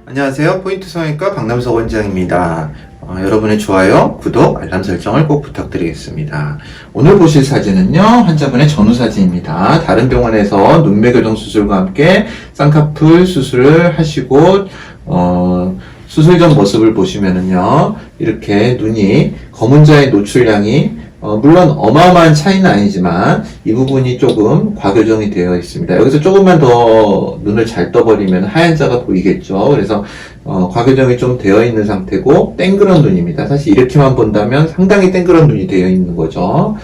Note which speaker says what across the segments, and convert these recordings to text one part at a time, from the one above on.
Speaker 1: 안녕하세요. 포인트 성형외과 박남석 원장입니다. 여러분의 좋아요, 구독, 알람 설정을 꼭 부탁드리겠습니다. 오늘 보실 사진은요, 환자분의 전후 사진입니다. 다른 병원에서 눈매 교정 수술과 함께 쌍꺼풀 수술을 하시고 수술 전 모습을 보시면은요, 이렇게 눈이 검은자의 노출량이 물론 어마어마한 차이는 아니지만 이 부분이 조금 과교정이 되어 있습니다. 여기서 조금만 더 눈을 잘 떠버리면 하얀 자가 보이겠죠. 그래서 과교정이 좀 되어 있는 상태고 땡그런 눈입니다. 사실 이렇게만 본다면 상당히 땡그런 눈이 되어 있는 거죠.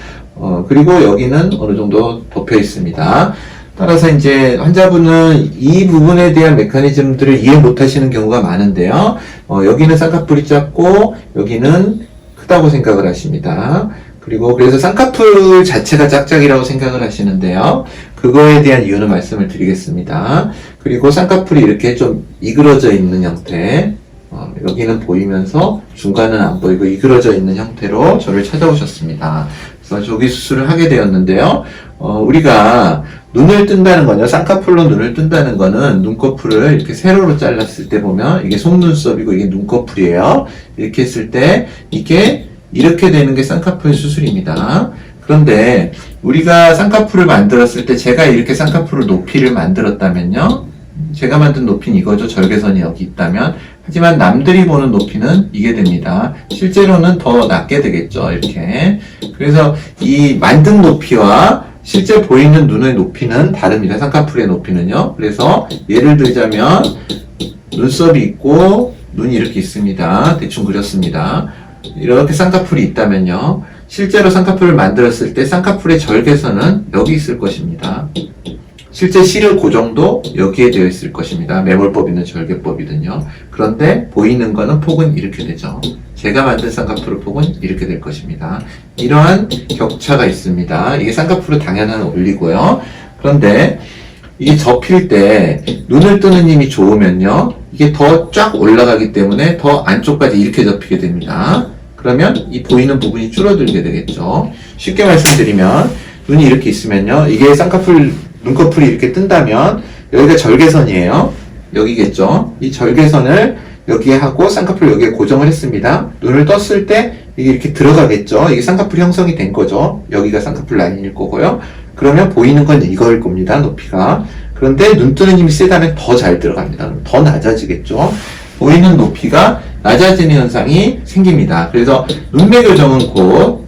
Speaker 1: 그리고 여기는 어느 정도 덮여 있습니다. 따라서 이제 환자분은 이 부분에 대한 메커니즘들을 이해 못 하시는 경우가 많은데요. 여기는 쌍꺼풀이 작고 여기는 크다고 생각을 하십니다. 그리고 그래서 쌍꺼풀 자체가 짝짝이라고 생각을 하시는데요. 그거에 대한 이유는 말씀을 드리겠습니다. 그리고 쌍꺼풀이 이렇게 좀 이그러져 있는 형태, 여기는 보이면서 중간은 안 보이고 이그러져 있는 형태로 저를 찾아오셨습니다. 그래서 조기 수술을 하게 되었는데요. 우리가 눈을 뜬다는 거요. 쌍꺼풀로 눈을 뜬다는 거는 눈꺼풀을 이렇게 세로로 잘랐을 때 보면 이게 속눈썹이고 이게 눈꺼풀이에요. 이렇게 했을 때 이게 이렇게 되는 게 쌍꺼풀 수술입니다. 그런데 우리가 쌍꺼풀을 만들었을 때 제가 이렇게 쌍꺼풀을 높이를 만들었다면요. 제가 만든 높이는 이거죠. 절개선이 여기 있다면. 하지만 남들이 보는 높이는 이게 됩니다. 실제로는 더 낮게 되겠죠. 이렇게. 그래서 이 만든 높이와 실제 보이는 눈의 높이는 다릅니다. 쌍꺼풀의 높이는요. 그래서 예를 들자면 눈썹이 있고 눈이 이렇게 있습니다. 대충 그렸습니다. 이렇게 쌍꺼풀이 있다면요. 실제로 쌍꺼풀을 만들었을 때 쌍꺼풀의 절개선은 여기 있을 것입니다. 실제 시력 고정도 여기에 되어 있을 것입니다. 매몰법이든 절개법이든요. 그런데 보이는 거는 폭은 이렇게 되죠. 제가 만든 쌍꺼풀의 폭은 이렇게 될 것입니다. 이러한 격차가 있습니다. 이게 쌍꺼풀의 당연한 원리고요. 그런데 이게 접힐 때 눈을 뜨는 힘이 좋으면요. 이게 더 쫙 올라가기 때문에 더 안쪽까지 이렇게 접히게 됩니다. 그러면 이 보이는 부분이 줄어들게 되겠죠. 쉽게 말씀드리면 눈이 이렇게 있으면요. 이게 눈꺼풀이 이렇게 뜬다면 여기가 절개선이에요. 여기겠죠. 이 절개선을 여기에 하고 쌍꺼풀 여기에 고정을 했습니다. 눈을 떴을 때 이게 이렇게 들어가겠죠. 이게 쌍꺼풀 형성이 된 거죠. 여기가 쌍꺼풀 라인일 거고요. 그러면 보이는 건 이거일 겁니다. 높이가. 그런데 눈 뜨는 힘이 세다면 더 잘 들어갑니다. 그럼 더 낮아지겠죠. 보이는 높이가 낮아지는 현상이 생깁니다. 그래서 눈매 교정은 곧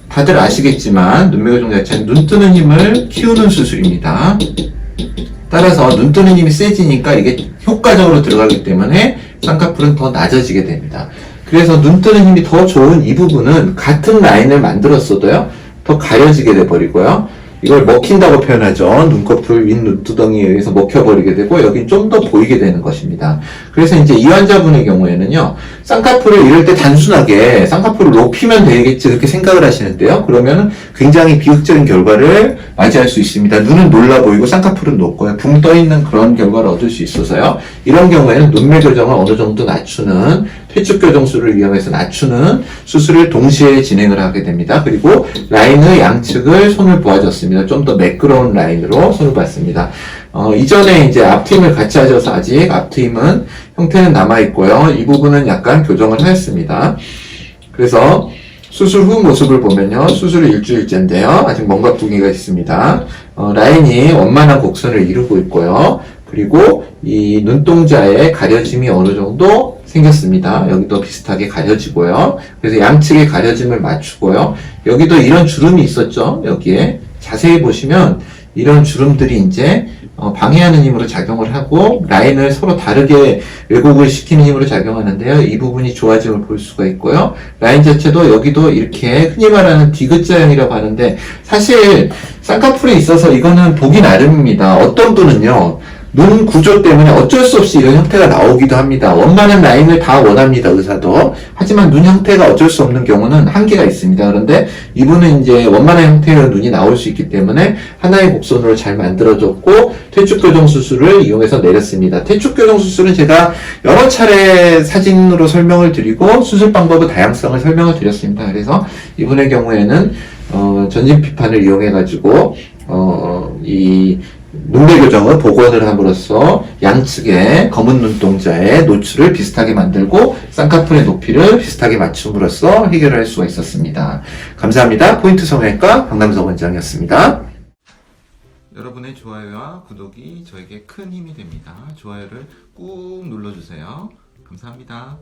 Speaker 1: 다들 아시겠지만 눈매 교정 자체는 눈 뜨는 힘을 키우는 수술입니다. 따라서 눈 뜨는 힘이 세지니까 이게 효과적으로 들어가기 때문에 쌍꺼풀은 더 낮아지게 됩니다. 그래서 눈 뜨는 힘이 더 좋은 이 부분은 같은 라인을 만들었어도요, 더 가려지게 돼버리고요. 이걸 먹힌다고 표현하죠. 눈꺼풀 윗 눈두덩이에 의해서 먹혀버리게 되고 여긴 좀 더 보이게 되는 것입니다. 그래서 이제 이 환자분의 경우에는요. 쌍꺼풀을 이럴 때 단순하게 쌍꺼풀을 높이면 되겠지 그렇게 생각을 하시는데요. 그러면 굉장히 비극적인 결과를 맞이할 수 있습니다. 눈은 놀라 보이고 쌍꺼풀은 높고요. 붕 떠있는 그런 결과를 얻을 수 있어서요. 이런 경우에는 눈매 교정을 어느 정도 낮추는 퇴축 교정술을 이용해서 낮추는 수술을 동시에 진행을 하게 됩니다. 그리고 라인의 양측을 손을 보아줬습니다. 좀 더 매끄러운 라인으로 손을 봤습니다. 이전에 이제 앞트임을 같이 하셔서 아직 앞트임은 형태는 남아있고요. 이 부분은 약간 교정을 하였습니다. 그래서 수술 후 모습을 보면요. 수술 후 일주일째인데요. 아직 뭔가 부기가 있습니다. 라인이 원만한 곡선을 이루고 있고요. 그리고 이 눈동자의 가려짐이 어느 정도 생겼습니다. 여기도 비슷하게 가려지고요. 그래서 양측의 가려짐을 맞추고요. 여기도 이런 주름이 있었죠. 여기에 자세히 보시면 이런 주름들이 이제 방해하는 힘으로 작용을 하고 라인을 서로 다르게 왜곡을 시키는 힘으로 작용하는데요. 이 부분이 좋아짐을 볼 수가 있고요. 라인 자체도 여기도 이렇게 흔히 말하는 디귿자형이라고 하는데 사실 쌍꺼풀에 있어서 이거는 보기 나름입니다. 어떤 분은요. 눈 구조 때문에 어쩔 수 없이 이런 형태가 나오기도 합니다. 원만한 라인을 다 원합니다, 의사도. 하지만 눈 형태가 어쩔 수 없는 경우는 한계가 있습니다. 그런데 이분은 이제 원만한 형태의 눈이 나올 수 있기 때문에 하나의 곡선으로 잘 만들어줬고 퇴축교정 수술을 이용해서 내렸습니다. 퇴축교정 수술은 제가 여러 차례 사진으로 설명을 드리고 수술 방법의 다양성을 설명을 드렸습니다. 그래서 이분의 경우에는 전진피판을 이용해가지고 이 눈매 교정은 복원을 함으로써 양측의 검은 눈동자의 노출을 비슷하게 만들고 쌍꺼풀의 높이를 비슷하게 맞춤으로써 해결을 할 수가 있었습니다. 감사합니다. 포인트 성형외과 박남석 원장이었습니다. 여러분의 좋아요와 구독이 저에게 큰 힘이 됩니다. 좋아요를 꾹 눌러주세요. 감사합니다.